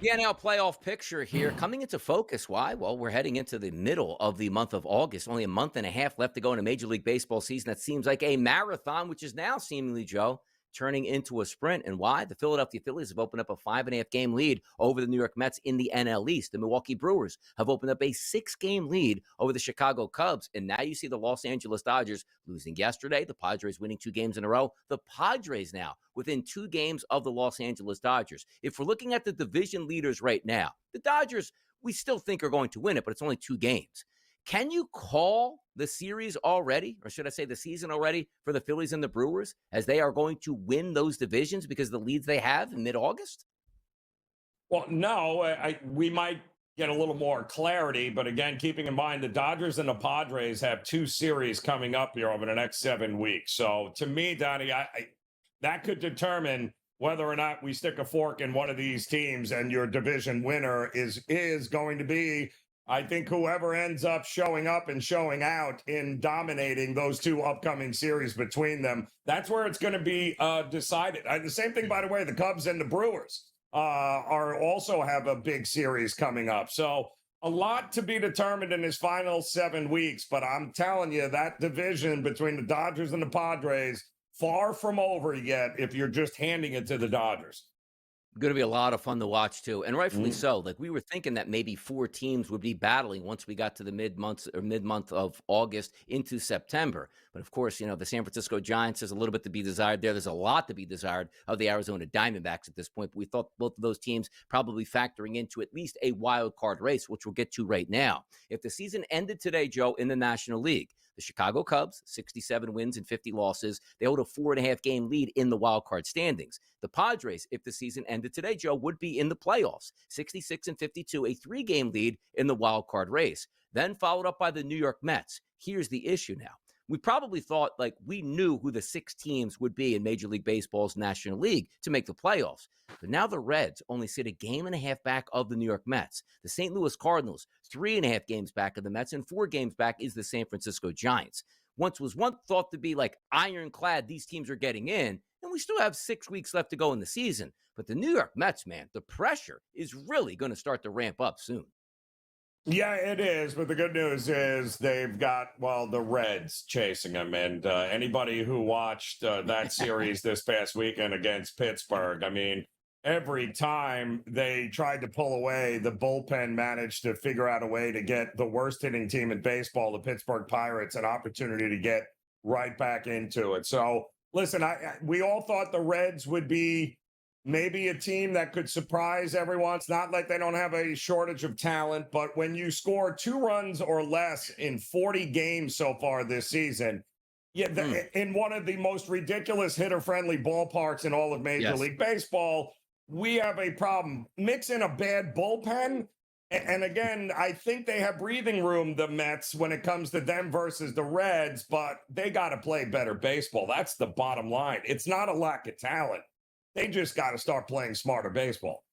The NL playoff picture here coming into focus. Why? Well, we're heading into the middle of the month of August. Only a month and a half left to go in a Major League Baseball season that seems like a marathon, which is now seemingly, Joe, turning into a sprint. And why? The Philadelphia Phillies have opened up a 5.5 game lead over the New York Mets in the NL East. The Milwaukee Brewers have opened up a 6 game lead over the Chicago Cubs. And now you see the Los Angeles Dodgers losing yesterday, the Padres winning 2 games in a row. The Padres now within 2 games of the Los Angeles Dodgers. If we're looking at the division leaders right now, the Dodgers, we still think are going to win it, but it's only 2 games. Can you call the series already, or should I say the season already, for the Phillies and the Brewers, as they are going to win those divisions because of the leads they have in mid-August? Well, no, we might get a little more clarity, but again, keeping in mind the Dodgers and the Padres have 2 series coming up here over the next 7 weeks. So to me, Donnie, that could determine whether or not we stick a fork in one of these teams, and your division winner is going to be, I think, whoever ends up showing up and showing out in dominating those 2 upcoming series between them. That's where it's going to be decided. The same thing, by the way, the Cubs and the Brewers are also have a big series coming up. So a lot to be determined in his final 7 weeks. But I'm telling you, that division between the Dodgers and the Padres, far from over yet if you're just handing it to the Dodgers. Going to be a lot of fun to watch too, and rightfully so. Like we were thinking that maybe 4 teams would be battling once we got to the mid-month of August into September. But of course, the San Francisco Giants has a little bit to be desired there. There's a lot to be desired of the Arizona Diamondbacks at this point. But we thought both of those teams probably factoring into at least a wild card race, which we'll get to right now. If the season ended today, Joe, in the National League, the Chicago Cubs, 67 wins and 50 losses. They hold a 4.5 game lead in the wild card standings. The Padres, if the season ended today, Joe, would be in the playoffs, 66 and 52, a 3 game lead in the wild card race. Then followed up by the New York Mets. Here's the issue now. We probably thought like we knew who the 6 teams would be in Major League Baseball's National League to make the playoffs. But now the Reds only sit a game and a half back of the New York Mets. The St. Louis Cardinals, 3.5 games back of the Mets, and 4 games back is the San Francisco Giants. Once was one thought to be like ironclad, these teams are getting in, and we still have 6 weeks left to go in the season. But the New York Mets, man, the pressure is really going to start to ramp up soon. Yeah, it is. But the good news is they've got, well, the Reds chasing them. And anybody who watched that series this past weekend against Pittsburgh, I mean, every time they tried to pull away, the bullpen managed to figure out a way to get the worst hitting team in baseball, the Pittsburgh Pirates, an opportunity to get right back into it. So, listen, we all thought the Reds would be maybe a team that could surprise everyone. It's not like they don't have a shortage of talent, but when you score 2 runs or less in 40 games so far this season, yeah, in one of the most ridiculous hitter-friendly ballparks in all of Major Yes. League Baseball, we have a problem. Mix in a bad bullpen, and again, I think they have breathing room, the Mets, when it comes to them versus the Reds, but they got to play better baseball. That's the bottom line. It's not a lack of talent. They just got to start playing smarter baseball.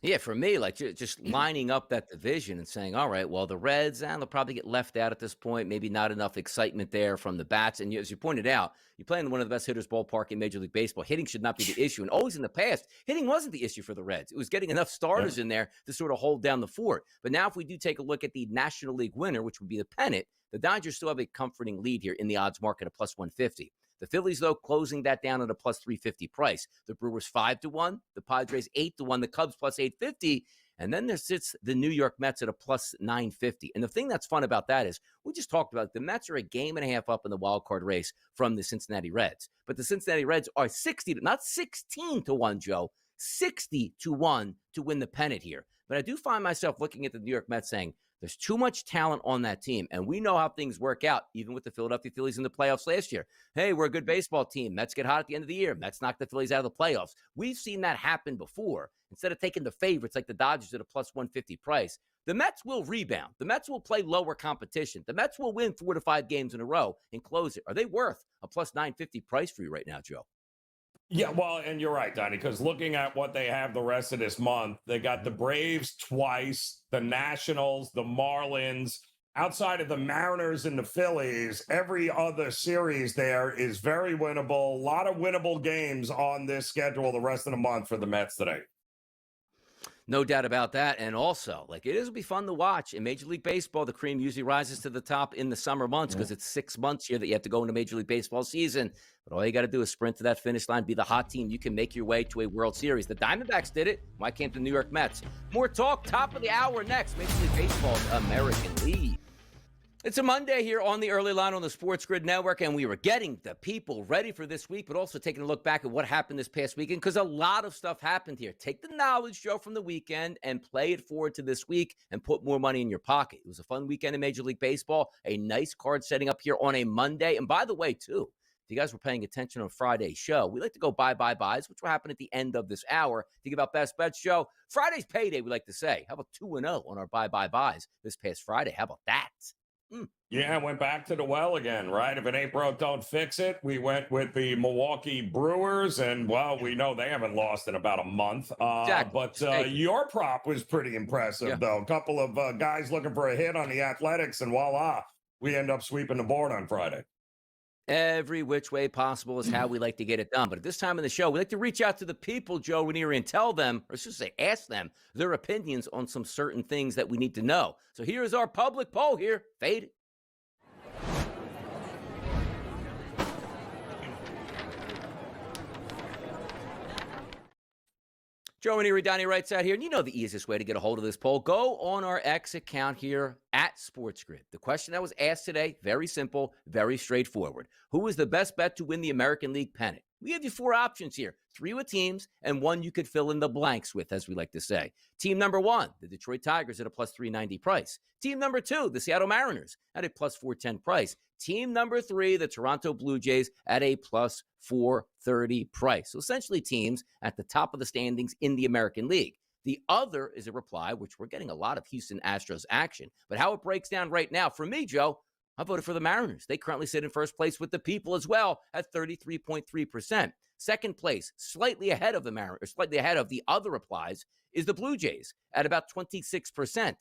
Yeah, for me, like just lining up that division and saying, all right, well, the Reds, they'll probably get left out at this point. Maybe not enough excitement there from the bats. And as you pointed out, you're playing in one of the best hitters ballpark in Major League Baseball. Hitting should not be the issue. And always in the past, hitting wasn't the issue for the Reds. It was getting enough Yeah. starters in there to sort of hold down the fort. But now if we do take a look at the National League winner, which would be the pennant, the Dodgers still have a comforting lead here in the odds market at plus 150. The Phillies, though, closing that down at a plus 350 price. The Brewers 5-1, the Padres 8-1, the Cubs plus 850. And then there sits the New York Mets at a plus 950. And the thing that's fun about that is we just talked about the Mets are a game and a half up in the wild card race from the Cincinnati Reds. But the Cincinnati Reds are 60, not 16-1, Joe, 60-1 to win the pennant here. But I do find myself looking at the New York Mets saying, there's too much talent on that team, and we know how things work out, even with the Philadelphia Phillies in the playoffs last year. Hey, we're a good baseball team. Mets get hot at the end of the year. Mets knock the Phillies out of the playoffs. We've seen that happen before. Instead of taking the favorites like the Dodgers at a plus 150 price, the Mets will rebound. The Mets will play lower competition. The Mets will win 4 to 5 games in a row and close it. Are they worth a plus 950 price for you right now, Joe? Yeah, well, and you're right, Donnie, because looking at what they have the rest of this month, they got the Braves twice, the Nationals, the Marlins. Outside of the Mariners and the Phillies, every other series there is very winnable. A lot of winnable games on this schedule the rest of the month for the Mets today. No doubt about that. And also, like, it'll be fun to watch. In Major League Baseball, the cream usually rises to the top in the summer months because it's 6 months here that you have to go into Major League Baseball season. But all you got to do is sprint to that finish line, be the hot team. You can make your way to a World Series. The Diamondbacks did it. Why can't the New York Mets? More talk, top of the hour next. Major League Baseball's American League. It's a Monday here on the Early Line on the SportsGrid Network, and we were getting the people ready for this week, but also taking a look back at what happened this past weekend, because a lot of stuff happened here. Take the knowledge, Joe, from the weekend and play it forward to this week and put more money in your pocket. It was a fun weekend in Major League Baseball, a nice card setting up here on a Monday. And by the way, too, if you guys were paying attention on Friday's show, we like to go buys, which will happen at the end of this hour to give out best bets, Joe. Friday's payday, we like to say. How about 2-0 on our buys this past Friday? How about that? Yeah, went back to the well again, right? If it ain't broke, don't fix it. We went with the Milwaukee Brewers, and, well, we know they haven't lost in about a month. Exactly. But your prop was pretty impressive, though. A couple of guys looking for a hit on the Athletics, and voila, we end up sweeping the board on Friday. Every which way possible is how we like to get it done. But at this time in the show, we like to reach out to the people, Joe Ranieri, and tell them, or just say, ask them their opinions on some certain things that we need to know. So here is our public poll here. Fade it. Joe Ranieri, Donnie writes out here, and you know the easiest way to get a hold of this poll. Go on our X account here at SportsGrid. The question that was asked today, very simple, very straightforward. Who is the best bet to win the American League pennant? We have you 4 options here, 3 with teams and 1 you could fill in the blanks with, as we like to say. Team number 1, the Detroit Tigers at a plus 390 price. Team number 2, the Seattle Mariners at a plus 410 price. Team number 3, the Toronto Blue Jays at a plus 430 price. So essentially teams at the top of the standings in the American League. The other is a reply, which we're getting a lot of Houston Astros action. But how it breaks down right now, for me, Joe, I voted for the Mariners. They currently sit in first place with the people as well at 33.3%. Second place, slightly ahead of the Mariners, slightly ahead of the other replies, is the Blue Jays at about 26%.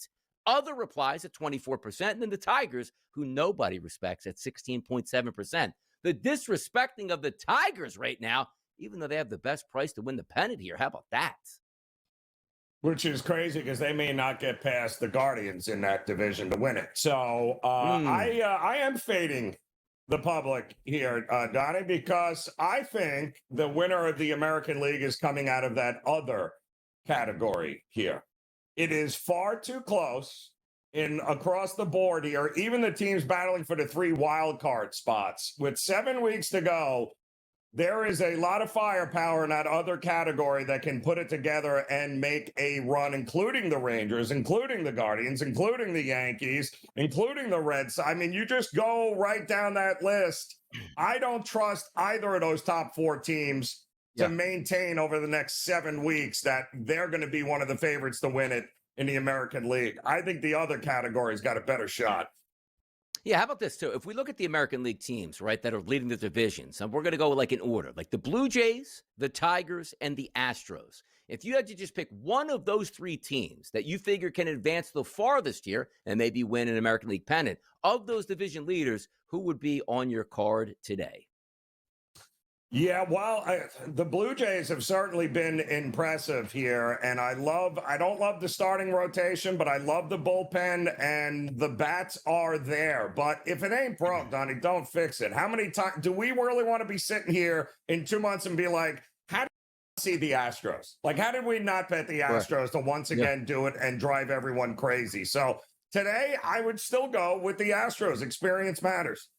Other replies at 24%, and then the Tigers, who nobody respects, at 16.7%. The disrespecting of the Tigers right now, even though they have the best price to win the pennant here. How about that? Which is crazy because they may not get past the Guardians in that division to win it. So I am fading the public here, Donnie, because I think the winner of the American League is coming out of that other category here. It is far too close in across the board here. Even the teams battling for the 3 wild card spots with 7 weeks to go. There is a lot of firepower in that other category that can put it together and make a run, including the Rangers, including the Guardians, including the Yankees, including the Reds. I mean, you just go right down that list. I don't trust either of those top 4 teams to maintain over the next 7 weeks that they're going to be one of the favorites to win it in the American League. I think the other category's got a better shot. Yeah, how about this, too? If we look at the American League teams, right, that are leading the divisions, and we're going to go like in order, like the Blue Jays, the Tigers, and the Astros. If you had to just pick one of those 3 teams that you figure can advance the farthest here and maybe win an American League pennant, of those division leaders, who would be on your card today? Yeah, well, the Blue Jays have certainly been impressive here, and I don't love the starting rotation, but I love the bullpen, and the bats are there. But if it ain't broke, Donnie, don't fix it. How many times do we really want to be sitting here in 2 months and be like, how did we see the Astros? Like, how did we not bet the Astros to once again do it and drive everyone crazy? So today, I would still go with the Astros. Experience matters.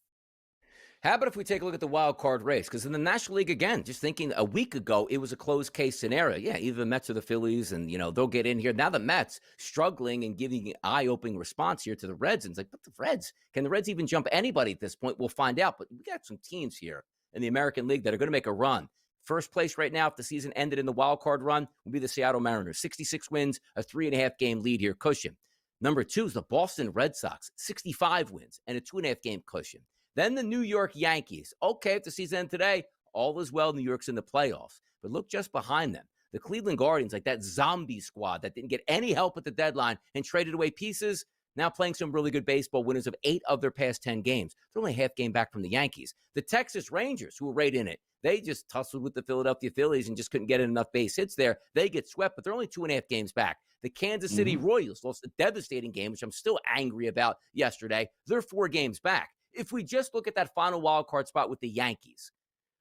How about if we take a look at the wild card race? Because in the National League, again, just thinking a week ago, it was a closed case scenario. Yeah, either the Mets or the Phillies, and, they'll get in here. Now the Mets struggling and giving an eye-opening response here to the Reds. And it's like, but the Reds, can the Reds even jump anybody at this point? We'll find out. But we got some teams here in the American League that are going to make a run. First place right now, if the season ended in the wild card run, will be the Seattle Mariners. 66 wins, a 3.5-game lead here, cushion. Number 2 is the Boston Red Sox, 65 wins and a 2.5-game cushion. Then the New York Yankees. Okay, if the season ends today, all is well. New York's in the playoffs. But look just behind them. The Cleveland Guardians, like that zombie squad that didn't get any help at the deadline and traded away pieces, now playing some really good baseball, winners of 8 of their past 10 games. They're only a half game back from the Yankees. The Texas Rangers, who are right in it, They just tussled with the Philadelphia Phillies and just couldn't get enough base hits there. They get swept, but they're only 2.5 games back. The Kansas City Royals lost a devastating game, which I'm still angry about yesterday. They're 4 games back. If we just look at that final wild card spot with the Yankees,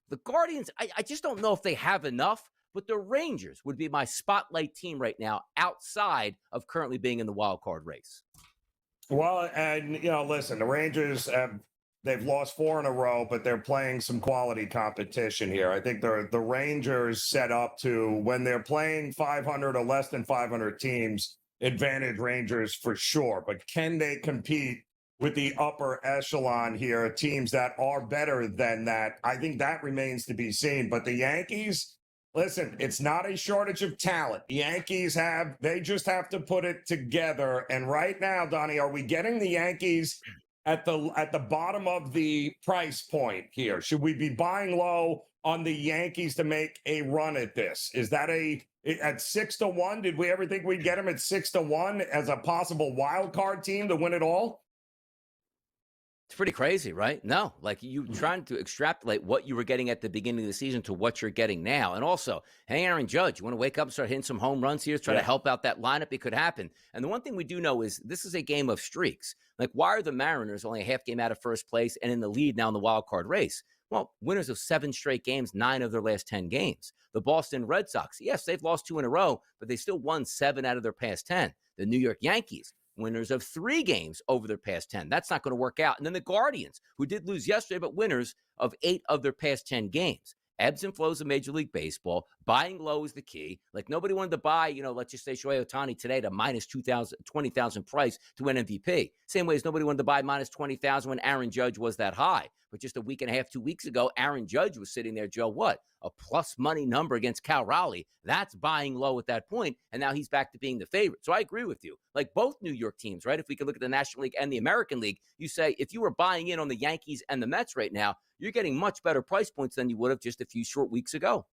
the Guardians, I just don't know if they have enough, but the Rangers would be my spotlight team right now outside of currently being in the wild card race. Well, and listen, the Rangers they've lost 4 in a row, but they're playing some quality competition here. I think the Rangers set up to, when they're playing 500 or less than 500 teams, advantage Rangers for sure. But can they compete with the upper echelon here, teams that are better than that? I think that remains to be seen. But the Yankees, listen, it's not a shortage of talent. The Yankees they just have to put it together. And right now, Donnie, are we getting the Yankees at the bottom of the price point here? Should we be buying low on the Yankees to make a run at this? Is that at 6-1? Did we ever think we'd get them at 6-1 as a possible wild card team to win it all? It's pretty crazy, right? No, like you trying to extrapolate what you were getting at the beginning of the season to what you're getting now. And also, hey, Aaron Judge, you want to wake up and start hitting some home runs here, try to help out that lineup? It could happen. And the one thing we do know is this is a game of streaks. Like, why are the Mariners only a half game out of first place and in the lead now in the wild card race? Well, winners of 7 straight games, 9 of their last 10 games. The Boston Red Sox, yes, they've lost 2 in a row, but they still won 7 out of their past 10. The New York Yankees, winners of 3 games over their past 10. That's not going to work out. And then the Guardians, who did lose yesterday, but winners of 8 of their past 10 games. Ebbs and flows of Major League Baseball. Buying low is the key. Like, nobody wanted to buy, let's just say Shohei Ohtani today to minus 20,000 price to win MVP. Same way as nobody wanted to buy minus 20,000 when Aaron Judge was that high. But just a week and a half, 2 weeks ago, Aaron Judge was sitting there, Joe, what? A plus money number against Cal Raleigh. That's buying low at that point, and now he's back to being the favorite. So I agree with you. Like, both New York teams, right? If we can look at the National League and the American League, you say if you were buying in on the Yankees and the Mets right now, you're getting much better price points than you would have just a few short weeks ago.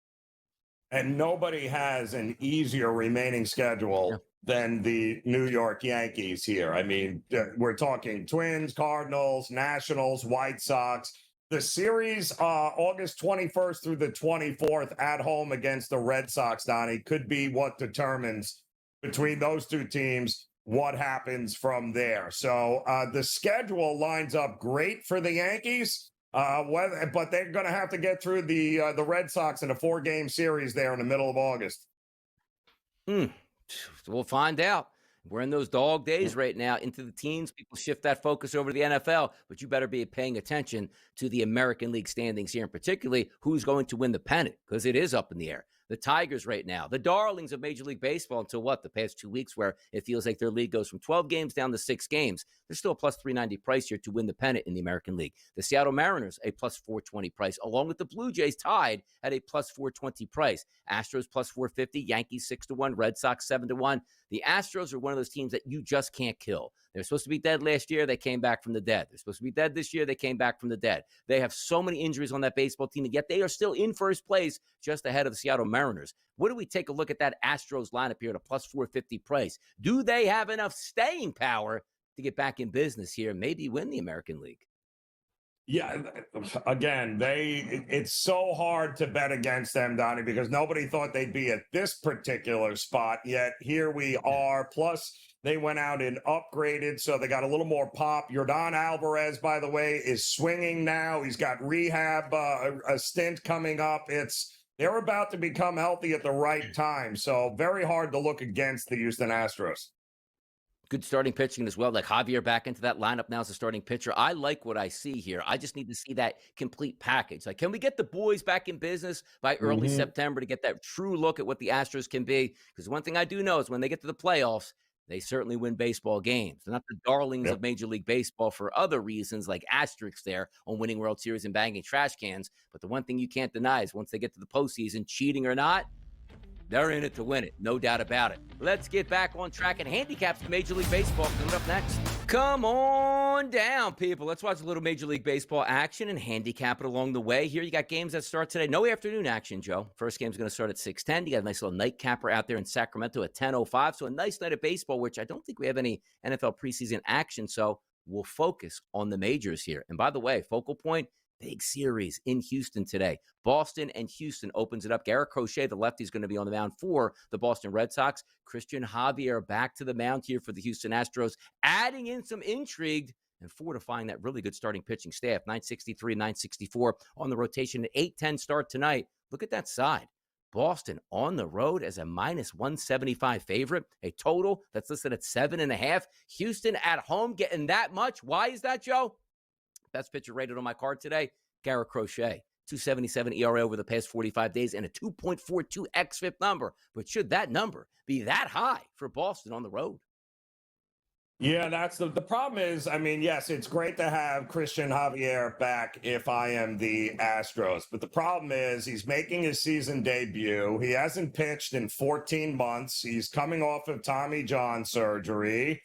And nobody has an easier remaining schedule than the New York Yankees here. I mean, we're talking Twins, Cardinals, Nationals, White Sox. The series, August 21st through the 24th at home against the Red Sox, Donnie, could be what determines between those two teams what happens from there. So the schedule lines up great for the Yankees, but they're going to have to get through the Red Sox in a 4-game series there in the middle of August. We'll find out. We're in those dog days right now into the teens. People shift that focus over to the NFL, but you better be paying attention to the American League standings here, and particularly who's going to win the pennant, because it is up in the air. The Tigers right now, the darlings of Major League Baseball until the past 2 weeks, where it feels like their league goes from 12 games down to 6 games. There's still a plus 390 price here to win the pennant in the American League. The Seattle Mariners, a plus 420 price, along with the Blue Jays tied at a plus 420 price. Astros plus 450, Yankees 6-1, Red Sox 7-1. The Astros are one of those teams that you just can't kill. They're supposed to be dead last year. They came back from the dead. They're supposed to be dead this year. They came back from the dead. They have so many injuries on that baseball team, and yet they are still in first place just ahead of the Seattle Mariners. What do we take a look at that Astros lineup here at a plus 450 price? Do they have enough staying power to get back in business here and maybe win the American League? Yeah, again, it's so hard to bet against them, Donnie, because nobody thought they'd be at this particular spot, yet here we are. Plus, they went out and upgraded, so they got a little more pop. Yordan Alvarez, by the way, is swinging now. He's got rehab, a stint coming up. They're about to become healthy at the right time, so very hard to look against the Houston Astros. Good starting pitching as well. Like Javier back into that lineup now as a starting pitcher. I like what I see here. I just need to see that complete package. Like, can we get the boys back in business by early September to get that true look at what the Astros can be? Because one thing I do know is when they get to the playoffs, they certainly win baseball games. They're not the darlings of Major League Baseball for other reasons, like asterisks there on winning World Series and banging trash cans. But the one thing you can't deny is once they get to the postseason, cheating or not, they're in it to win it, no doubt about it. Let's get back on track and handicaps for Major League Baseball coming up next. Come on down, people. Let's watch a little Major League Baseball action and handicap it along the way. Here you got games that start today. No afternoon action, Joe. First game's going to start at 6:10. You got a nice little nightcapper out there in Sacramento at 10:05. So a nice night of baseball, which I don't think we have any NFL preseason action. So we'll focus on the majors here. And by the way, focal point, big series in Houston today. Boston and Houston opens it up. Garrett Crochet, the lefty, is going to be on the mound for the Boston Red Sox. Christian Javier back to the mound here for the Houston Astros, adding in some intrigue and fortifying that really good starting pitching staff. 963, 964 on the rotation. An 8-10 start tonight. Look at that side. Boston on the road as a minus 175 favorite, a total that's listed at 7.5. Houston at home getting that much. Why is that, Joe? Best pitcher rated on my card today, Garrett Crochet. 277 ERA over the past 45 days and a 2.42 xFIP number. But should that number be that high for Boston on the road? Yeah, that's the problem is, I mean, yes, it's great to have Christian Javier back if I am the Astros. But the problem is he's making his season debut. He hasn't pitched in 14 months. He's coming off of Tommy John surgery.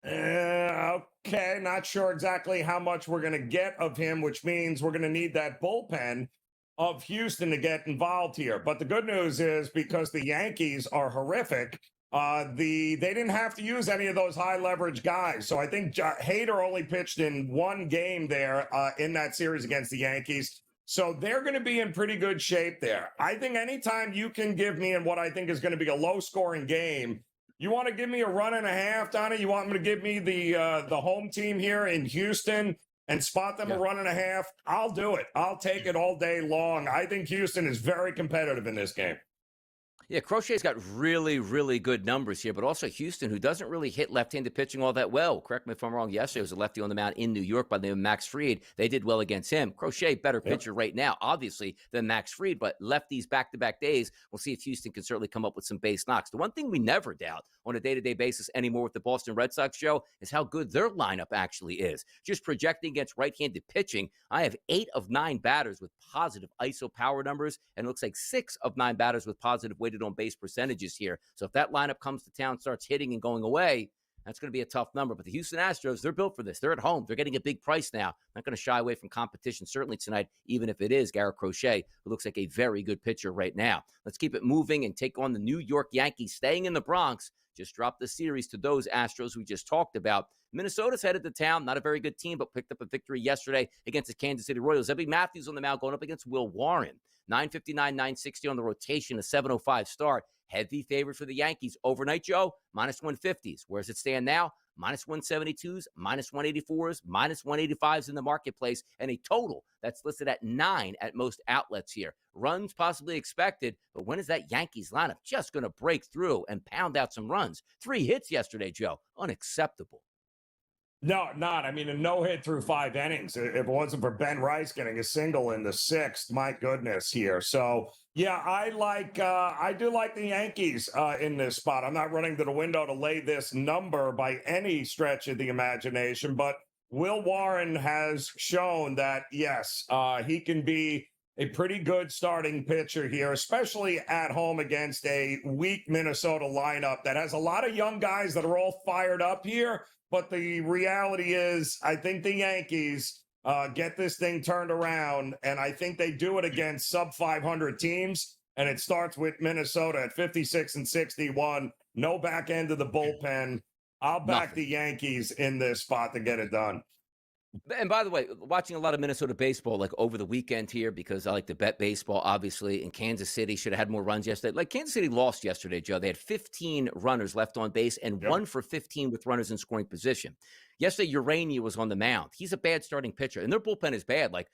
Okay, not sure exactly how much we're going to get of him, which means we're going to need that bullpen of Houston to get involved here. But the good news is because the Yankees are horrific, they didn't have to use any of those high leverage guys. So I think Hader only pitched in one game there in that series against the Yankees. So they're going to be in pretty good shape there. I think anytime you can give me in what I think is going to be a low scoring game, you want to give me a run and a half, Donnie? You want me to give me the home team here in Houston and spot them a run and a half? I'll do it. I'll take it all day long. I think Houston is very competitive in this game. Yeah, Crochet's got really, really good numbers here, but also Houston, who doesn't really hit left-handed pitching all that well. Correct me if I'm wrong. Yesterday was a lefty on the mound in New York by the name of Max Fried. They did well against him. Crochet, better pitcher right now, obviously, than Max Fried, but lefties back-to-back days. We'll see if Houston can certainly come up with some base knocks. The one thing we never doubt on a day-to-day basis anymore with the Boston Red Sox, Joe, is how good their lineup actually is. Just projecting against right-handed pitching, I have 8 of 9 batters with positive ISO power numbers, and it looks like 6 of 9 batters with positive weighted on base percentages here. So if that lineup comes to town, starts hitting and going away, that's going to be a tough number. But the Houston Astros, they're built for this. They're at home. They're getting a big price now. Not going to shy away from competition, certainly tonight, even if it is Garrett Crochet, who looks like a very good pitcher right now. Let's keep it moving and take on the New York Yankees, staying in the Bronx. Just dropped the series to those Astros we just talked about. Minnesota's headed to town. Not a very good team, but picked up a victory yesterday against the Kansas City Royals. Zebby Matthews on the mound going up against Will Warren. 959, 960 on the rotation, a 7:05 start. Heavy favorite for the Yankees. Overnight, Joe, minus 150s. Where does it stand now? Minus 172s, minus 184s, minus 185s in the marketplace, and a total that's listed at 9 at most outlets here. Runs possibly expected, but when is that Yankees lineup just going to break through and pound out some runs? 3 hits yesterday, Joe. Unacceptable. No, not. I mean, a no-hit through 5 innings. If it wasn't for Ben Rice getting a single in the 6th, my goodness here. So, yeah, I do like the Yankees in this spot. I'm not running to the window to lay this number by any stretch of the imagination, but Will Warren has shown that, yes, he can be a pretty good starting pitcher here, especially at home against a weak Minnesota lineup that has a lot of young guys that are all fired up here. But the reality is, I think the Yankees get this thing turned around, and I think they do it against sub-500 teams, and it starts with Minnesota at 56 and 61. No back end of the bullpen. I'll back the Yankees in this spot to get it done. And by the way, watching a lot of Minnesota baseball, like over the weekend here, because I like to bet baseball, obviously, in Kansas City should have had more runs yesterday. Like Kansas City lost yesterday, Joe. They had 15 runners left on base and 1 for 15 with runners in scoring position. Yesterday, Urania was on the mound. He's a bad starting pitcher, and their bullpen is bad. Like,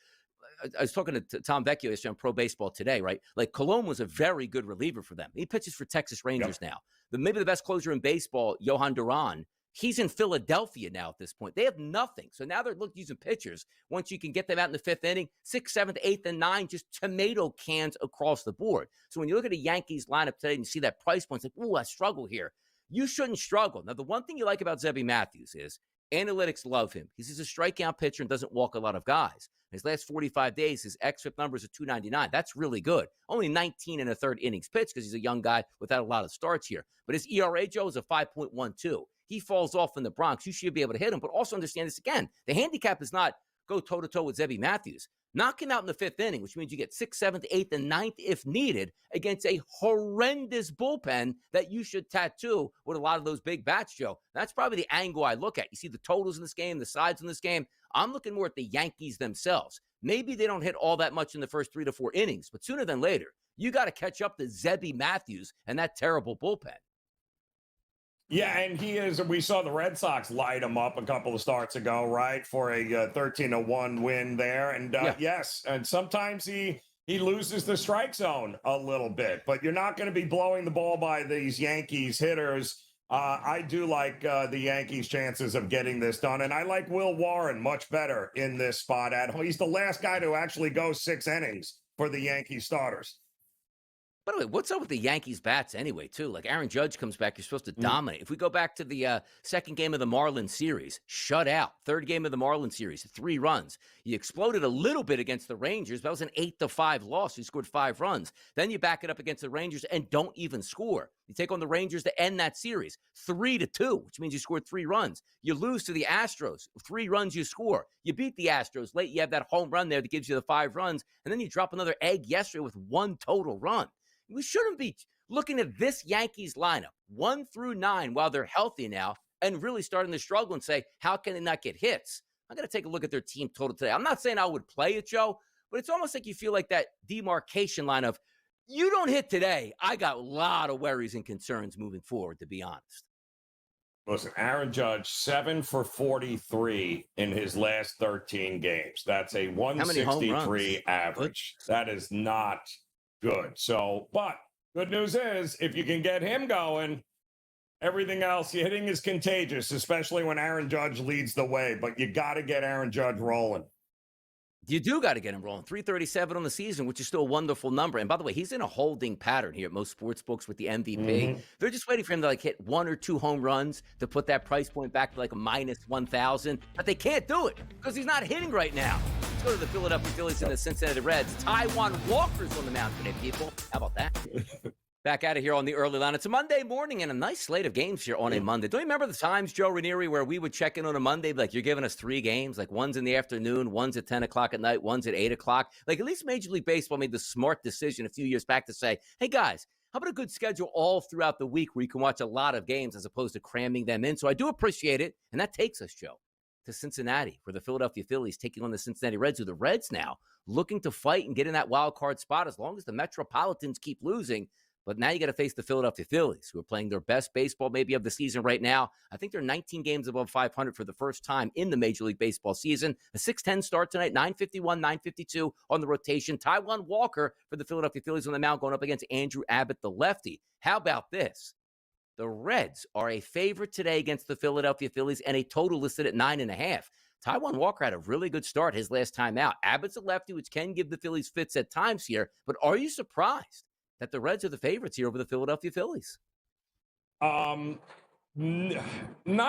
I was talking to Tom Vecchio yesterday on Pro Baseball Today, right? Like, Colon was a very good reliever for them. He pitches for Texas Rangers now. Maybe the best closer in baseball, Johan Duran. He's in Philadelphia now at this point. They have nothing. So now they're using pitchers. Once you can get them out in the 5th inning, 6th, 7th, 8th, and 9th, just tomato cans across the board. So when you look at a Yankees lineup today and you see that price point, it's like, ooh, I struggle here. You shouldn't struggle. Now, the one thing you like about Zebby Matthews is analytics love him. He's a strikeout pitcher and doesn't walk a lot of guys. His last 45 days, his xFIP numbers are 299. That's really good. Only 19 and a third innings pitched because he's a young guy without a lot of starts here. But his ERA, Joe, is a 5.12. He falls off in the Bronx. You should be able to hit him. But also understand this again. The handicap is not go toe-to-toe with Zebby Matthews. Knock him out in the 5th inning, which means you get 6th, 7th, 8th, and 9th if needed against a horrendous bullpen that you should tattoo with a lot of those big bats, Joe. That's probably the angle I look at. You see the totals in this game, the sides in this game. I'm looking more at the Yankees themselves. Maybe they don't hit all that much in the first 3 to 4 innings, but sooner than later, you got to catch up to Zebby Matthews and that terrible bullpen. Yeah, and he is. We saw the Red Sox light him up a couple of starts ago, right, for a 13-1 win there. And yes, and sometimes he loses the strike zone a little bit, but you're not going to be blowing the ball by these Yankees hitters. I do like the Yankees' chances of getting this done, and I like Will Warren much better in this spot. He's the last guy to actually go 6 innings for the Yankee starters. By the way, what's up with the Yankees bats anyway, too? Like Aaron Judge comes back, you're supposed to dominate. If we go back to the second game of the Marlins series, shut out. Third game of the Marlins series, 3 runs. You exploded a little bit against the Rangers. That was an 8-5 loss. You scored 5 runs. Then you back it up against the Rangers and don't even score. You take on the Rangers to end that series, 3-2, which means you scored 3 runs. You lose to the Astros, 3 runs you score. You beat the Astros late. You have that home run there that gives you the 5 runs. And then you drop another egg yesterday with 1 total run. We shouldn't be looking at this Yankees lineup 1 through 9 while they're healthy now and really starting to struggle and say, how can they not get hits? I'm going to take a look at their team total today. I'm not saying I would play it, Joe, but it's almost like you feel like that demarcation line of, you don't hit today. I got a lot of worries and concerns moving forward, to be honest. Listen, Aaron Judge, 7 for 43 in his last 13 games. That's a 163 average. That is not good. So, but good news is, if you can get him going, everything else, hitting is contagious, especially when Aaron Judge leads the way. But you got to get Aaron Judge rolling. You do got to get him rolling. 337 on the season, which is still a wonderful number. And by the way, he's in a holding pattern here at most sports books with the MVP. They're just waiting for him to hit 1 or 2 home runs to put that price point back to a minus 1,000. But they can't do it because he's not hitting right now. Let's go to the Philadelphia Phillies and the Cincinnati Reds. Taijuan Walker's on the mound today, people. How about that? Back out of here on the early line. It's a Monday morning and a nice slate of games here on a Monday. Don't you remember the times, Joe Ranieri, where we would check in on a Monday, you're giving us 3 games, one's in the afternoon, one's at 10 o'clock at night, one's at 8 o'clock. At least Major League Baseball made the smart decision a few years back to say, hey, guys, how about a good schedule all throughout the week where you can watch a lot of games as opposed to cramming them in? So I do appreciate it. And that takes us, Joe, to Cincinnati, where the Philadelphia Phillies taking on the Cincinnati Reds, who the Reds now looking to fight and get in that wild card spot as long as the Metropolitans keep losing. But now you got to face the Philadelphia Phillies, who are playing their best baseball maybe of the season right now. I think they're 19 games above 500 for the first time in the Major League Baseball season. A 6-10 start tonight, 9:51, 9:52 on the rotation. Taijuan Walker for the Philadelphia Phillies on the mound going up against Andrew Abbott, the lefty. How about this? The Reds are a favorite today against the Philadelphia Phillies and a total listed at 9.5. Taijuan Walker had a really good start his last time out. Abbott's a lefty, which can give the Phillies fits at times here. But are you surprised that the Reds are the favorites here over the Philadelphia Phillies? Not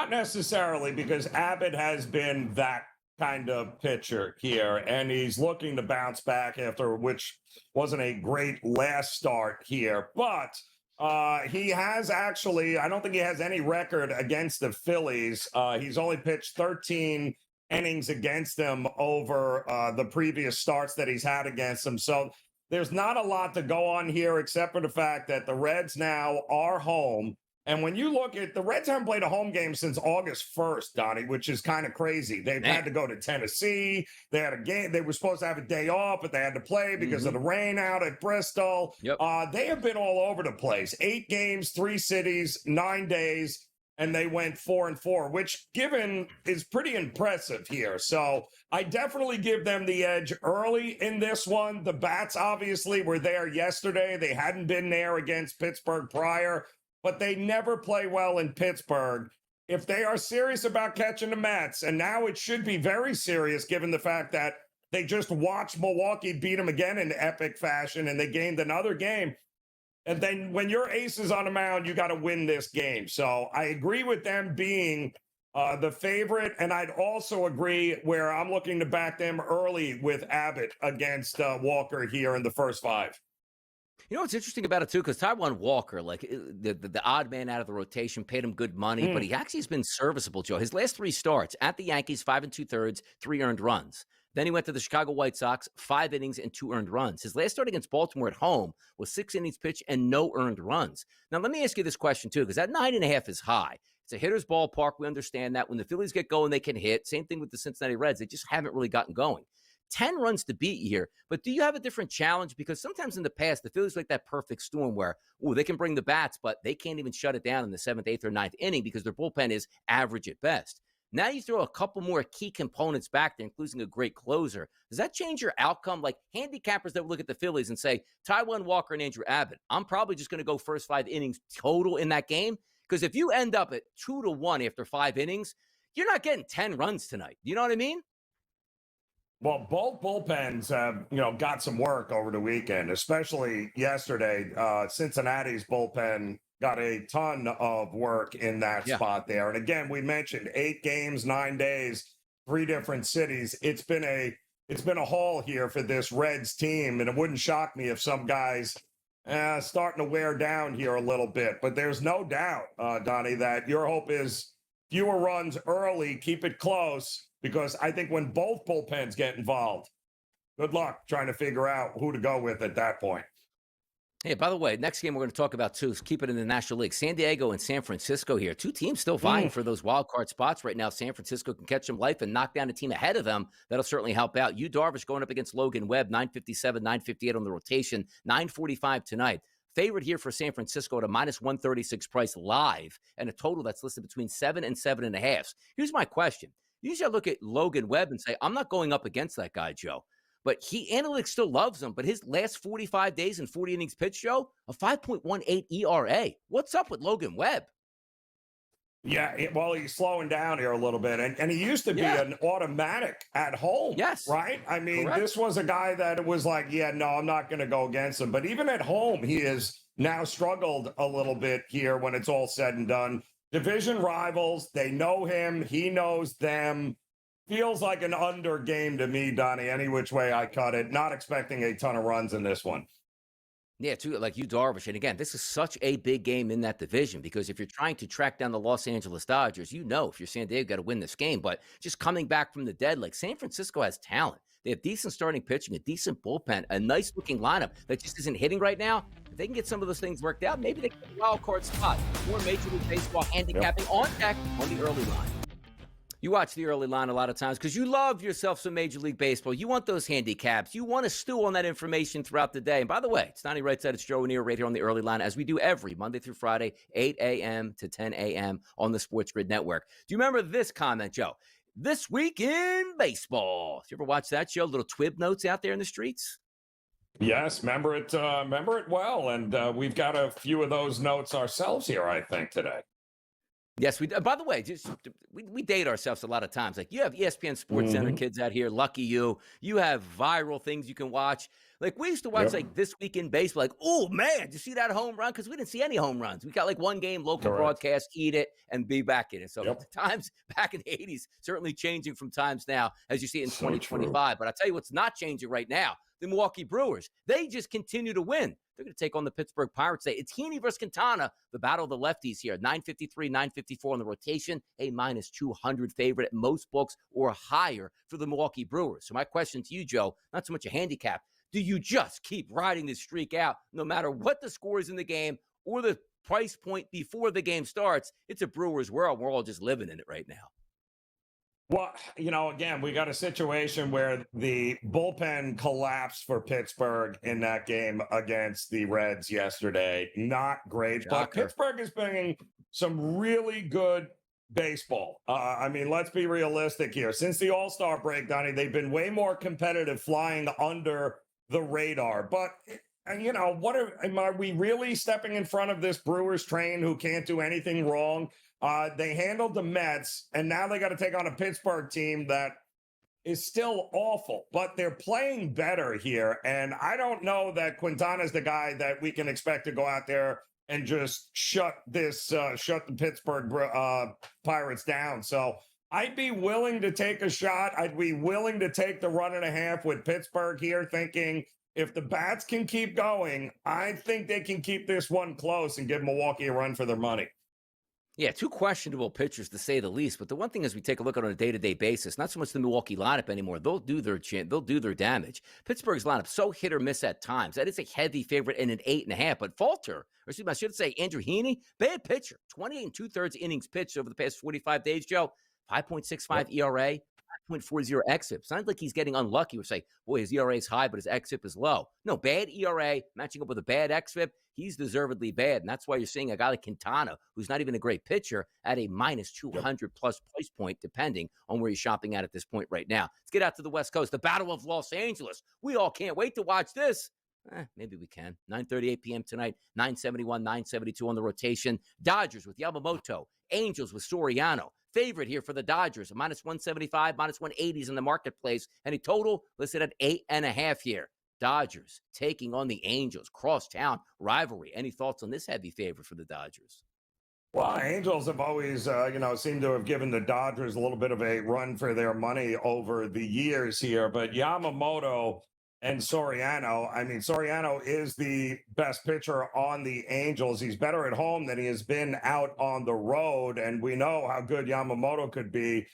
necessarily, because Abbott has been that kind of pitcher here, and he's looking to bounce back after which wasn't a great last start here. But he has actually, I don't think he has any record against the Phillies. He's only pitched 13 innings against them over the previous starts that he's had against them. So there's not a lot to go on here except for the fact that the Reds now are home. And when you look at the Reds, haven't played a home game since August 1st, Donnie, which is kind of crazy. They've had to go to Tennessee. They had a game. They were supposed to have a day off, but they had to play because of the rain out at Bristol. They have been all over the place. 8 games, 3 cities, 9 days. And they went 4-4, which given is pretty impressive here. So I definitely give them the edge early in this one. The bats obviously were there yesterday. They hadn't been there against Pittsburgh prior, but they never play well in Pittsburgh. If they are serious about catching the Mets, and now it should be very serious given the fact that they just watched Milwaukee beat them again in epic fashion and they gained another game. And then when your ace is on the mound, you got to win this game. So I agree with them being the favorite. And I'd also agree where I'm looking to back them early with Abbott against Walker here in the first 5. You know what's interesting about it, too? Because Taijuan Walker, the odd man out of the rotation, paid him good money, but he actually has been serviceable, Joe. His last 3 starts at the Yankees, 5 2/3, 3 earned runs. Then he went to the Chicago White Sox, 5 innings and 2 earned runs. His last start against Baltimore at home was 6 innings pitched and no earned runs. Now, let me ask you this question, too, because that 9.5 is high. It's a hitter's ballpark. We understand that. When the Phillies get going, they can hit. Same thing with the Cincinnati Reds. They just haven't really gotten going. 10 runs to beat here, but do you have a different challenge? Because sometimes in the past, the Phillies like that perfect storm where, they can bring the bats, but they can't even shut it down in the 7th, 8th, or 9th inning because their bullpen is average at best. Now you throw a couple more key components back there, including a great closer. Does that change your outcome? Like handicappers that would look at the Phillies and say, Taijuan Walker and Andrew Abbott, I'm probably just going to go first 5 innings total in that game. Because if you end up at 2-1 after 5 innings, you're not getting 10 runs tonight. You know what I mean? Well, both bullpens have, got some work over the weekend, especially yesterday. Cincinnati's bullpen got a ton of work in that spot there. And again, we mentioned 8 games, 9 days, 3 different cities. It's been a haul here for this Reds team, and it wouldn't shock me if some guys starting to wear down here a little bit. But there's no doubt, Donnie, that your hope is fewer runs early, keep it close. Because I think when both bullpens get involved, good luck trying to figure out who to go with at that point. Hey, by the way, next game we're going to talk about, too, is keep it in the National League. San Diego and San Francisco here. 2 teams still vying for those wild card spots right now. San Francisco can catch them life and knock down a team ahead of them. That'll certainly help out. Yu Darvish going up against Logan Webb, 957, 958 on the rotation, 945 tonight. Favorite here for San Francisco at a -136 price live and a total that's listed between 7 and 7.5. Here's my question. Usually I look at Logan Webb and say, I'm not going up against that guy, Joe. But analytics still loves him. But his last 45 days and 40 innings pitched, Joe, a 5.18 ERA. What's up with Logan Webb? Yeah, well, he's slowing down here a little bit. And he used to be an automatic at home. Yes. Right? I mean, Correct. This was a guy that was like, no, I'm not going to go against him. But even at home, he has now struggled a little bit here when it's all said and done. Division rivals, they know him. He knows them. Feels like an under game to me, Donnie, any which way I cut it. Not expecting a ton of runs in this one. Yeah, too, like Yu Darvish. And again, this is such a big game in that division because if you're trying to track down the Los Angeles Dodgers, if you're San Diego, you got to win this game. But just coming back from the dead, like San Francisco has talent. They have decent starting pitching, a decent bullpen, a nice-looking lineup that just isn't hitting right now. If they can get some of those things worked out, maybe they can get a wild card spot. More Major League Baseball handicapping on deck on the early line. You watch the early line a lot of times because you love yourself some Major League Baseball. You want those handicaps. You want to stew on that information throughout the day. And by the way, it's Donnie Right Side. It's Joe O'Neill right here on the early line, as we do every Monday through Friday, 8 a.m. to 10 a.m. on the SportsGrid Network. Do you remember this comment, Joe? This week in baseball. Did you ever watch that show? Little twib notes out there in the streets? Yes, remember it well. And we've got a few of those notes ourselves here, I think, today. Yes, we. By the way, we date ourselves a lot of times. Like you have ESPN Sports Center kids out here. Lucky you. You have viral things you can watch. Like we used to watch like This Week in Baseball. Like, oh man, did you see that home run? Because we didn't see any home runs. We got like one game, local broadcast, eat it, and be back in it. So the times back in the 80s certainly changing from times now, as you see in 2025. But I tell you what's not changing right now. The Milwaukee Brewers. They just continue to win. They're going to take on the Pittsburgh Pirates today. It's Heaney versus Quintana, the battle of the lefties here. 953, 954 on the rotation, a -200 favorite at most books or higher for the Milwaukee Brewers. So my question to you, Joe, not so much a handicap. Do you just keep riding this streak out no matter what the score is in the game or the price point before the game starts? It's a Brewers world. We're all just living in it right now. Well, again, we got a situation where the bullpen collapsed for Pittsburgh in that game against the Reds yesterday. Not great, but Pittsburgh is playing some really good baseball. I mean, let's be realistic here. Since the All-Star break, Donnie, they've been way more competitive flying under the radar. But, are we really stepping in front of this Brewers train who can't do anything wrong? They handled the Mets, and now they got to take on a Pittsburgh team that is still awful, but they're playing better here. And I don't know that Quintana's the guy that we can expect to go out there and just shut the Pittsburgh Pirates down. So I'd be willing to take a shot. I'd be willing to take the 1.5 with Pittsburgh here, thinking if the bats can keep going, I think they can keep this one close and give Milwaukee a run for their money. Yeah, two questionable pitchers to say the least. But the one thing is, we take a look at on a day-to-day basis. Not so much the Milwaukee lineup anymore. They'll do their damage. Pittsburgh's lineup so hit or miss at times. That is a heavy favorite in an 8.5. But Falter, or excuse me, I should say Andrew Heaney, bad pitcher. 28 and 2/3 innings pitched over the past 45 days. Joe, 5.65 ERA. 5.40 xFIP. Sounds like he's getting unlucky. We're saying, boy, his ERA is high, but his xFIP is low. No, bad ERA matching up with a bad xFIP. He's deservedly bad. And that's why you're seeing a guy like Quintana, who's not even a great pitcher, at a minus 200 plus price point, depending on where you're shopping at this point right now. Let's get out to the West Coast, the Battle of Los Angeles. We all can't wait to watch this. Maybe we can. 9:38 p.m. tonight, 971, 972 on the rotation. Dodgers with Yamamoto. Angels with Soriano. Favorite here for the Dodgers, minus 175, minus 180s in the marketplace. And a total listed at 8.5 here. Dodgers taking on the Angels. Crosstown rivalry. Any thoughts on this heavy favorite for the Dodgers? Well, Angels have always, seemed to have given the Dodgers a little bit of a run for their money over the years here. But Yamamoto and Soriano, I mean, Soriano is the best pitcher on the Angels. He's better at home than he has been out on the road. And we know how good Yamamoto could be.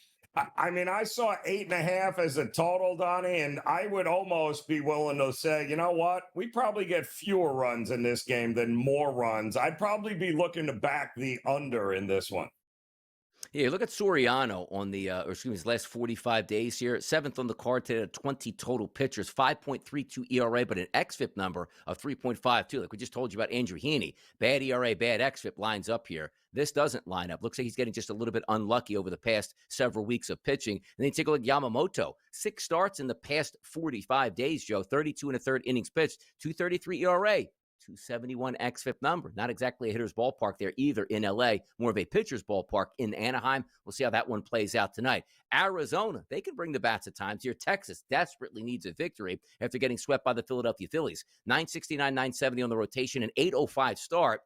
I mean, I saw 8.5 as a total, Donnie, and I would almost be willing to say, you know what? We probably get fewer runs in this game than more runs. I'd probably be looking to back the under in this one. Yeah, look at Soriano on the, his last 45 days here. Seventh on the card today at 20 total pitchers, 5.32 ERA, but an xFIP number of 3.52. Like we just told you about Andrew Heaney. Bad ERA, bad xFIP lines up here. This doesn't line up. Looks like he's getting just a little bit unlucky over the past several weeks of pitching. And then you take a look at Yamamoto. 6 starts in the past 45 days, Joe. 32 and a third innings pitched, 2.33 ERA. 271 xFIP number. Not exactly a hitter's ballpark there either in LA, more of a pitcher's ballpark in Anaheim. We'll see how that one plays out tonight. Arizona, they can bring the bats at times here. Texas desperately needs a victory after getting swept by the Philadelphia Phillies. 969, 970 on the rotation, an 805 start.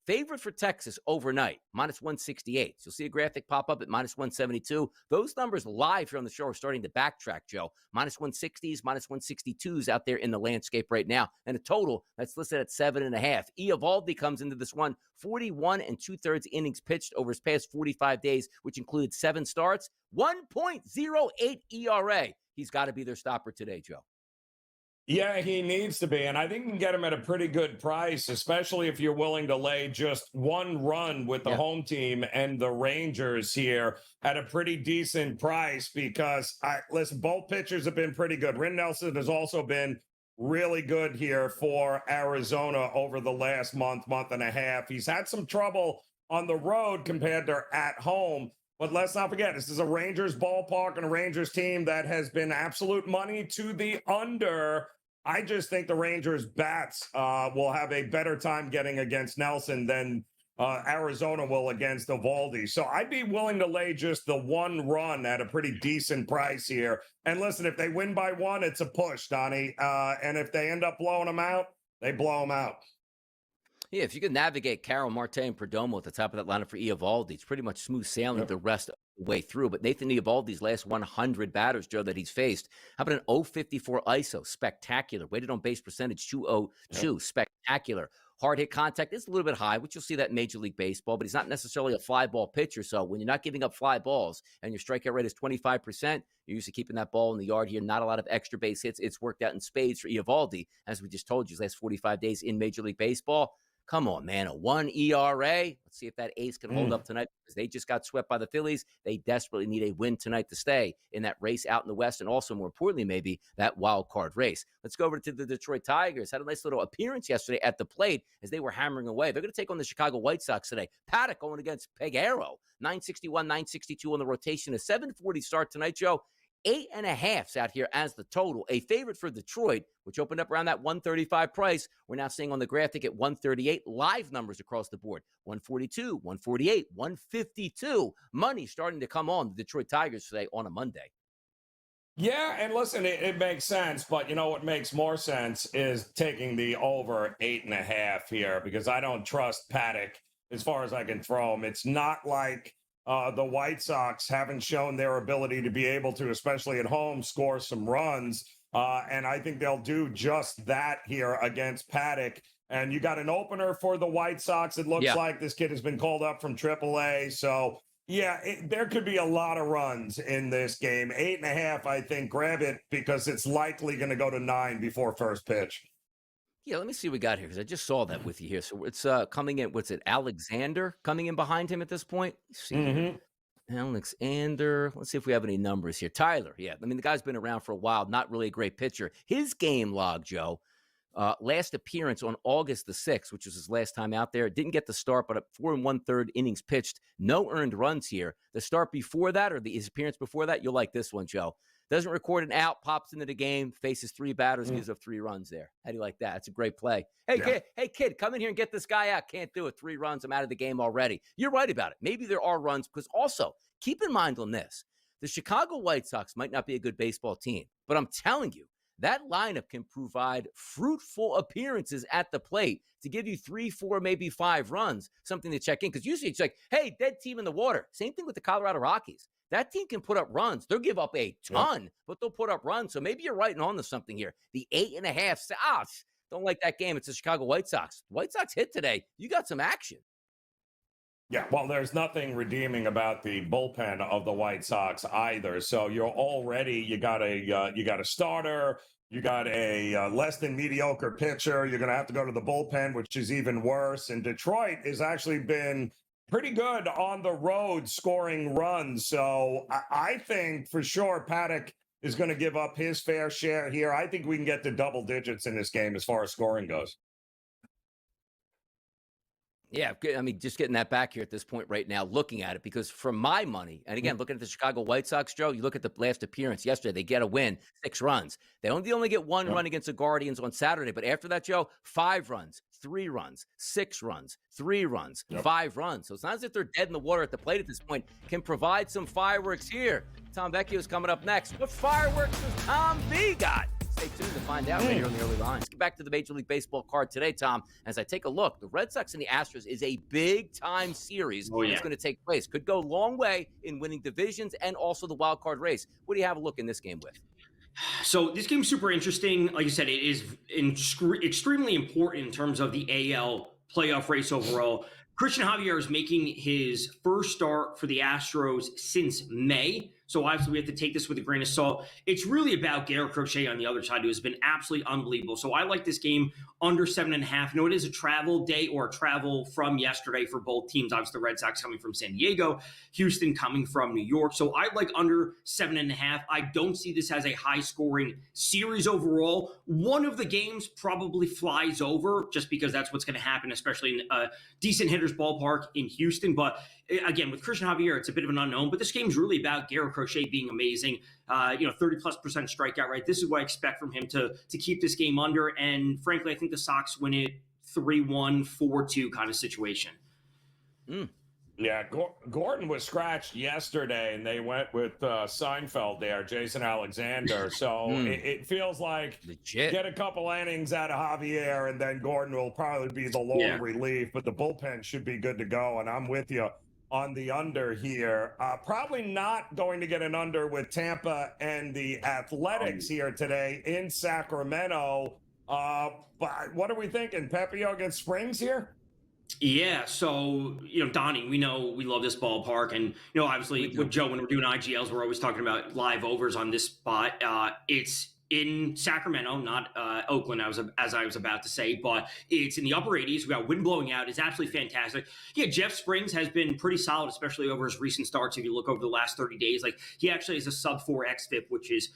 Favorite for Texas overnight, minus 168. So you'll see a graphic pop up at minus 172. Those numbers live here on the show are starting to backtrack, Joe. Minus 160s, minus 162s out there in the landscape right now. And a total that's listed at 7.5. Eovaldi comes into this one, 41 and 2/3 innings pitched over his past 45 days, which included 7 starts, 1.08 ERA. He's got to be their stopper today, Joe. Yeah, he needs to be. And I think you can get him at a pretty good price, especially if you're willing to lay just one run with the home team and the Rangers here at a pretty decent price because, listen, both pitchers have been pretty good. Rin Nelson has also been really good here for Arizona over the last month and a half. He's had some trouble on the road compared to at home. But let's not forget, this is a Rangers ballpark and a Rangers team that has been absolute money to the under. I just think the Rangers bats will have a better time getting against Nelson than Arizona will against Eovaldi. So I'd be willing to lay just the one run at a pretty decent price here. And listen, if they win by one, it's a push, Donnie. And if they end up blowing them out, they blow them out. Yeah, if you can navigate Carroll, Marte, and Perdomo at the top of that lineup for Eovaldi, it's pretty much smooth sailing the rest of the way through. But Nathan Eovaldi's last 100 batters, Joe, that he's faced, how about an 0.54 ISO? Spectacular. Weighted on base percentage, 202. Spectacular. Hard hit contact is a little bit high, which you'll see that in Major League Baseball, but he's not necessarily a fly ball pitcher. So when you're not giving up fly balls and your strikeout rate is 25%, you're used to keeping that ball in the yard here. Not a lot of extra base hits. It's worked out in spades for Eovaldi, as we just told you, his last 45 days in Major League Baseball. Come on, man, a 1 ERA. Let's see if that ace can hold up tonight because they just got swept by the Phillies. They desperately need a win tonight to stay in that race out in the West and also, more importantly, maybe that wild card race. Let's go over to the Detroit Tigers. Had a nice little appearance yesterday at the plate as they were hammering away. They're going to take on the Chicago White Sox today. Paddock going against Peguero. 961, 962 on the rotation. A 740 start tonight, Joe. 8.5s out here as the total. A favorite for Detroit, which opened up around that 135 price. We're now seeing on the graphic at 138. Live numbers across the board. 142, 148, 152. Money starting to come on the Detroit Tigers today on a Monday. Yeah, and listen, it makes sense, but you know what makes more sense is taking the over 8.5 here because I don't trust Paddock as far as I can throw him. It's not like the White Sox haven't shown their ability to be able to, especially at home, score some runs. And I think they'll do just that here against Paddock. And you got an opener for the White Sox. It looks like this kid has been called up from AAA. So, yeah, there could be a lot of runs in this game. 8.5, I think. Grab it because it's likely going to go to 9 before first pitch. Yeah, let me see what we got here because I just saw that with you here. So it's coming in. What's it? Alexander coming in behind him at this point. Let's see here. Alexander. Let's see if we have any numbers here. Tyler. Yeah, I mean the guy's been around for a while. Not really a great pitcher. His game log, Joe. Last appearance on August the 6th, which was his last time out there. Didn't get the start, but 4 1/3 innings pitched. No earned runs here. The start before that, or his appearance before that, you'll like this one, Joe. Doesn't record an out, pops into the game, faces 3 batters, gives up 3 runs there. How do you like that? That's a great play. Hey, kid, come in here and get this guy out. Can't do it. 3 runs. I'm out of the game already. You're right about it. Maybe there are runs because also keep in mind on this, the Chicago White Sox might not be a good baseball team, but I'm telling you, that lineup can provide fruitful appearances at the plate to give you 3, 4, maybe 5 runs, something to check in. Because usually it's like, hey, dead team in the water. Same thing with the Colorado Rockies. That team can put up runs. They'll give up a ton, but they'll put up runs. So maybe you're writing on to something here. The 8.5, don't like that game. It's the Chicago White Sox. White Sox hit today. You got some action. Yeah, well, there's nothing redeeming about the bullpen of the White Sox either. So you got a starter, you got a less than mediocre pitcher. You're going to have to go to the bullpen, which is even worse. And Detroit has actually been pretty good on the road scoring runs. So I think for sure Paddock is going to give up his fair share here. I think we can get to double digits in this game as far as scoring goes. Yeah, I mean, just getting that back here at this point right now, looking at it, because for my money, and again, looking at the Chicago White Sox, Joe, you look at the last appearance yesterday, they get a win, 6 runs. They only get 1 run against the Guardians on Saturday, but after that, Joe, 5 runs, 3 runs, 6 runs, 3 runs, 5 runs. So it's not as if they're dead in the water at the plate at this point. Can provide some fireworks here. Tom Vecchio's coming up next. What fireworks has Tom V got? Stay tuned to find out right here on the early lines. Let's get back to the Major League Baseball card today, Tom. As I take a look, the Red Sox and the Astros is a big-time series that's going to take place. Could go a long way in winning divisions and also the wild card race. What do you have a look in this game with? So this game's super interesting. Like you said, it is extremely important in terms of the AL playoff race overall. Christian Javier is making his first start for the Astros since May. So obviously we have to take this with a grain of salt. It's really about Garrett Crochet on the other side, who has been absolutely unbelievable. So I like this game under 7.5. No, it is a travel day or a travel from yesterday for both teams. Obviously the Red Sox coming from San Diego, Houston coming from New York. So I like under 7.5. I don't see this as a high scoring series overall. One of the games probably flies over just because that's what's going to happen, especially in a decent hitter's ballpark in Houston. But again, with Christian Javier, it's a bit of an unknown, but this game's really about Garrett Crochet being amazing. 30+% strikeout rate. This is what I expect from him to keep this game under. And frankly, I think the Sox win it 3-1, 4-2 kind of situation. Yeah, Gordon was scratched yesterday, and they went with Seinfeld there, Jason Alexander. So it feels like legit. Get a couple innings out of Javier, and then Gordon will probably be the lone relief. But the bullpen should be good to go, and I'm with you on the under here. Probably not going to get an under with Tampa and the Athletics here today in Sacramento. But what are we thinking? Pepio against Springs here? Yeah, so, Donnie, we know we love this ballpark. And, obviously with Joe, when we're doing IGLs, we're always talking about live overs on this spot. It's in Sacramento, not Oakland, as I was about to say, but it's in the upper 80s. We got wind blowing out. It's absolutely fantastic. Yeah, Jeff Springs has been pretty solid, especially over his recent starts. If you look over the last 30 days, like he actually has a sub-4 xFIP, which is,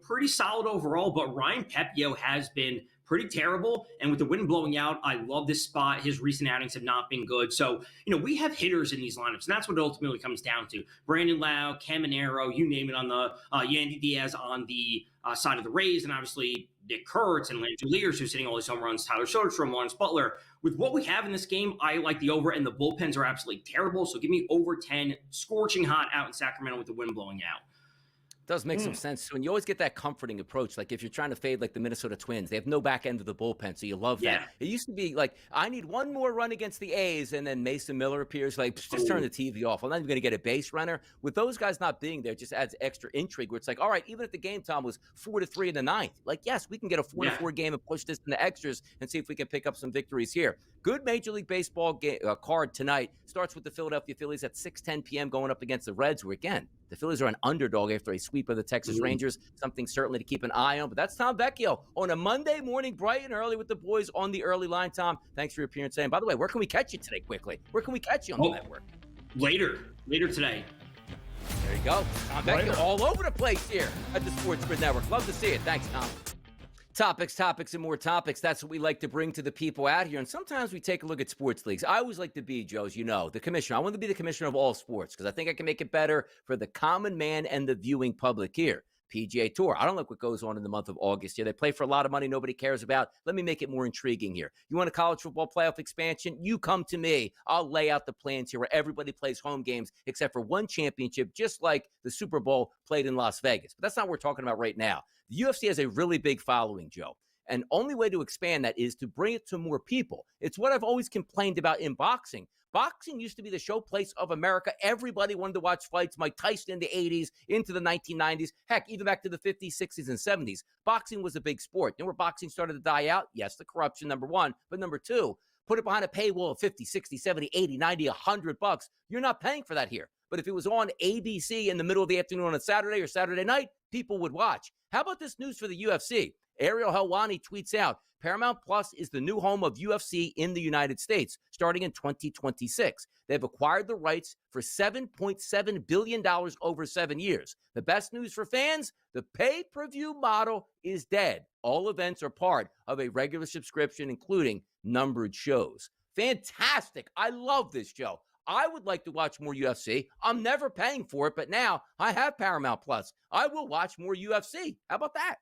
pretty solid overall. But Ryan Pepio has been pretty terrible. And with the wind blowing out, I love this spot. His recent outings have not been good. So, we have hitters in these lineups, and that's what it ultimately comes down to. Brandon Lau, Caminero, you name it, on the Yandy Diaz on the side of the Rays, and obviously Nick Kurtz and Landry Lears, who's hitting all these home runs, Tyler Soderstrom, Lawrence Butler. With what we have in this game, I like the over, and the bullpens are absolutely terrible. So give me over 10, scorching hot out in Sacramento with the wind blowing out. Does make some sense too. And you always get that comforting approach. Like if you're trying to fade like the Minnesota Twins, they have no back end of the bullpen, so you love that. It used to be like, I need one more run against the A's, and then Mason Miller appears, like, just turn the TV off. I'm not even going to get a base runner. With those guys not being there, it just adds extra intrigue where it's like, all right, even if the game time was 4-3 in the ninth, like, yes, we can get a 4-4 game and push this into extras and see if we can pick up some victories here. Good Major League Baseball card tonight. Starts with the Philadelphia Phillies at 6:10 p.m. going up against the Reds, where, again, the Phillies are an underdog after a sweep of the Texas Rangers. Something certainly to keep an eye on. But that's Tom Vecchio on a Monday morning, bright and early with the boys on the early line. Tom, thanks for your appearance today. And by the way, where can we catch you today quickly? Where can we catch you on the network? Later today. There you go. Tom Vecchio all over the place here at the SportsGrid Network. Love to see it. Thanks, Tom. Topics, and more topics. That's what we like to bring to the people out here. And sometimes we take a look at sports leagues. I always like to be, Joe, as you know, the commissioner. I want to be the commissioner of all sports because I think I can make it better for the common man and the viewing public here. PGA Tour. I don't like what goes on in the month of August here. They play for a lot of money nobody cares about. Let me make it more intriguing here. You want a college football playoff expansion? You come to me. I'll lay out the plans here where everybody plays home games except for one championship, just like the Super Bowl played in Las Vegas. But that's not what we're talking about right now. The UFC has a really big following, Joe. And only way to expand that is to bring it to more people. It's what I've always complained about in boxing. Boxing used to be the showplace of America. Everybody wanted to watch fights. Mike Tyson in the 80s, into the 1990s, heck, even back to the 50s, 60s, and 70s. Boxing was a big sport. You know where boxing started to die out? Yes, the corruption, number one. But number two, put it behind a paywall of 50, 60, 70, 80, 90, $100. You're not paying for that here. But if it was on ABC in the middle of the afternoon on a Saturday or Saturday night, people would watch. How about this news for the UFC? Ariel Helwani tweets out, Paramount Plus is the new home of UFC in the United States, starting in 2026. They've acquired the rights for $7.7 billion over 7 years. The best news for fans, the pay-per-view model is dead. All events are part of a regular subscription, including numbered shows. Fantastic. I love this show. I would like to watch more UFC. I'm never paying for it, but now I have Paramount Plus. I will watch more UFC. How about that?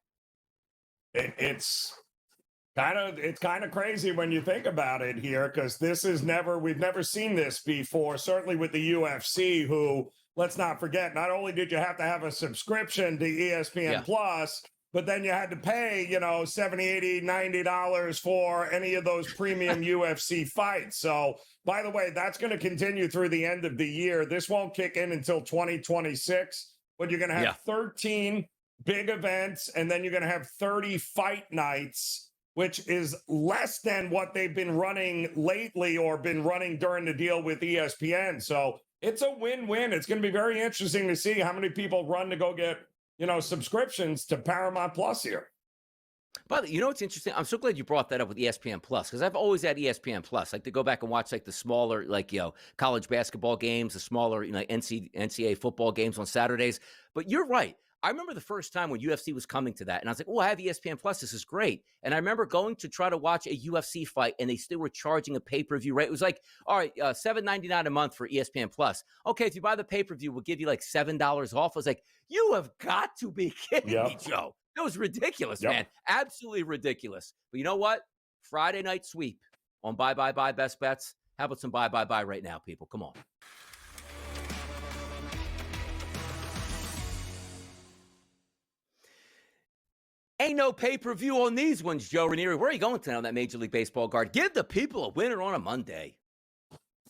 It's kind of crazy when you think about it here, because we've never seen this before, certainly with the UFC, who, let's not forget, not only did you have to have a subscription to ESPN Plus, but then you had to pay, $70, $80, $90 for any of those premium UFC fights. So, by the way, that's going to continue through the end of the year. This won't kick in until 2026, but you're going to have 13 big events, and then you're going to have 30 fight nights, which is less than what they've been running lately or been running during the deal with ESPN. So it's a win-win. It's going to be very interesting to see how many people run to go get, subscriptions to Paramount Plus here. But you know what's interesting? I'm so glad you brought that up with ESPN Plus, because I've always had ESPN Plus, like to go back and watch like the smaller, college basketball games, the smaller, NCAA football games on Saturdays. But you're right. I remember the first time when UFC was coming to that, and I was like, oh, I have ESPN Plus. This is great. And I remember going to try to watch a UFC fight, and they still were charging a pay-per-view rate. It was like, all right, $7.99 a month for ESPN Plus. Okay, if you buy the pay-per-view, we'll give you like $7 off. I was like, you have got to be kidding me, Joe. That was ridiculous, man. Absolutely ridiculous. But you know what? Friday night sweep on Buy Best Bets. How about some buy right now, people? Come on. Ain't no pay-per-view on these ones, Joe Ranieri. Where are you going tonight on that Major League Baseball card? Give the people a winner on a Monday.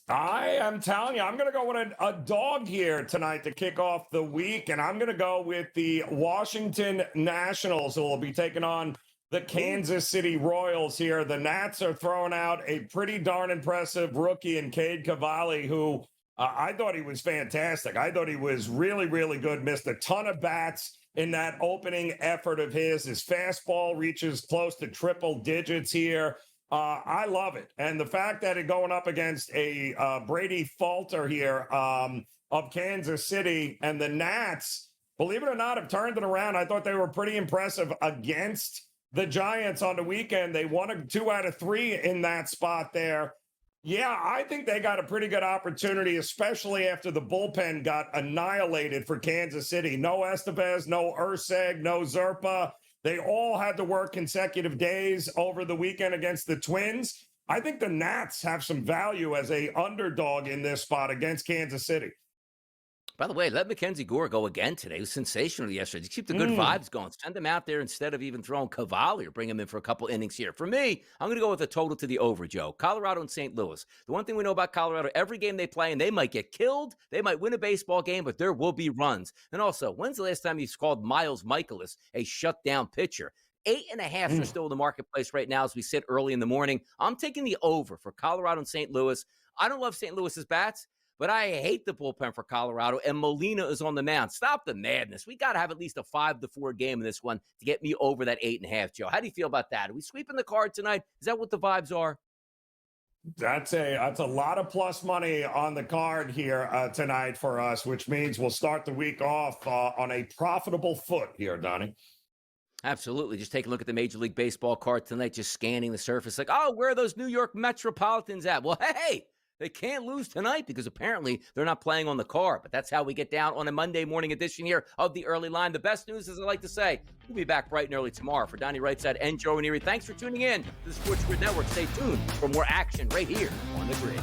I am telling you, I'm going to go with a dog here tonight to kick off the week, and I'm going to go with the Washington Nationals, who will be taking on the Kansas City Royals here. The Nats are throwing out a pretty darn impressive rookie in Cade Cavalli, who I thought he was fantastic. I thought he was really, really good. Missed a ton of bats in that opening effort of his. His fastball reaches close to triple digits here. I love it. And the fact that it going up against a Brady Falter here of Kansas City, and the Nats, believe it or not, have turned it around. I thought they were pretty impressive against the Giants on the weekend. They won 2 out of 3 in that spot there. Yeah, I think they got a pretty good opportunity, especially after the bullpen got annihilated for Kansas City. No Estevez, no Urseg, no Zerpa. They all had to work consecutive days over the weekend against the Twins. I think the Nats have some value as a underdog in this spot against Kansas City. By the way, let Mackenzie Gore go again today. It was sensational yesterday. Just keep the good vibes going. Send him out there instead of even throwing Cavalli or bring him in for a couple innings here. For me, I'm going to go with a total to the over, Joe. Colorado and St. Louis. The one thing we know about Colorado, every game they play, and they might get killed, they might win a baseball game, but there will be runs. And also, when's the last time you called Miles Michaelis a shutdown pitcher? 8.5 are still in the marketplace right now as we sit early in the morning. I'm taking the over for Colorado and St. Louis. I don't love St. Louis's bats, but I hate the bullpen for Colorado, and Molina is on the mound. Stop the madness. We got to have at least a 5-4 game in this one to get me over that 8.5, Joe. How do you feel about that? Are we sweeping the card tonight? Is that what the vibes are? That's a lot of plus money on the card here tonight for us, which means we'll start the week off on a profitable foot here, Donnie. Absolutely. Just take a look at the Major League Baseball card tonight, just scanning the surface like, oh, where are those New York Metropolitans at? Well, hey, they can't lose tonight because apparently they're not playing on the card. But that's how we get down on a Monday morning edition here of the Early Line. The best news, as I like to say, we'll be back bright and early tomorrow. For Donnie Rightside and Joe Ranieri, thanks for tuning in to the Sports Grid Network. Stay tuned for more action right here on the grid.